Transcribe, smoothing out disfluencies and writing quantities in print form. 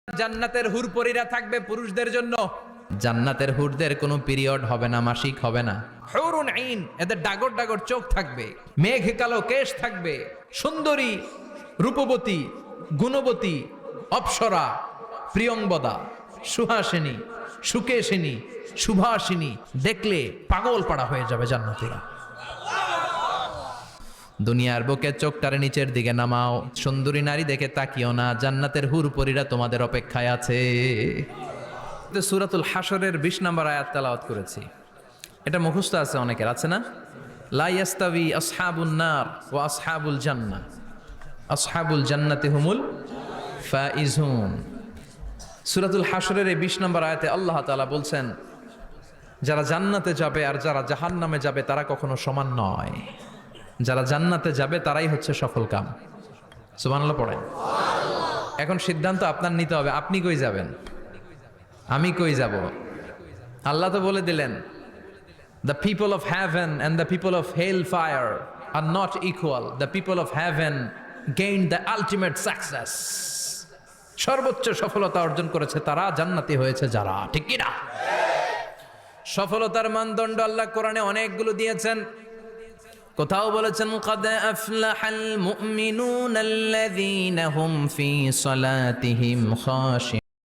জান্নাতের হুরপরীরা থাকবে পুরুষদের জন্য। জান্নাতের হুরদের কোনো পিরিয়ড হবে না, মাসিক হবে না। হুরুন আইন, এদের ডাগর ডাগর চোখ থাকবে, মেঘ কালো কেশ থাকবে, সুন্দরী, রূপবতী, গুণবতী, অপ্সরা, প্রিয়ংবদা, সুহাসিনী, সুকেশিনী, সুভাষিনী, দেখলে পাগল পাড়া হয়ে যাবে জান্নাতীরা। দুনিয়ার বুকে চোখটারে নিচের দিকে নামাও, সুন্দরী নারী দেখে তাকিও না, জান্নাতের হুরপরীরা তোমাদের অপেক্ষায় আছে। সূরাতুল হাশরের 20 নম্বর আয়াত তেলাওয়াত করেছি, এটা মুখস্থ আছে অনেকের, আছে না? লা ইয়াস্তাবি আসহাবুন নার ওয়া আসহাবুল জান্নাহ, আসহাবুল জান্নাতি হুমুল ফাইজুন। সূরাতুল হাশরের এই 20 নম্বর আয়াতে আল্লাহ তাআলা বলছেন, যারা জান্নাতে যাবে আর যারা জাহান্নামে যাবে তারা কখনো সমান নয়। যারা জান্নাতে যাবে তারাই হচ্ছে সফল কাম। সুবহানাল্লাহ পড়েন। এখন সিদ্ধান্ত আপনার নিতে হবে, আপনি কই যাবেন, আমি কই যাব। আল্লাহ তো বলে দিলেন, the people of heaven and the people of hellfire are not equal. The people of heaven gained the ultimate success. সর্বোচ্চ সফলতা অর্জন করেছে তারা, জান্নাতি হয়েছে যারা, ঠিক কি না? সফলতার মানদণ্ড আল্লাহ কোরআনে অনেকগুলো দিয়েছেন। কোথাও বলেছেন, قد أفلح المؤمنون الذين هم في صلاتهم خاشعون।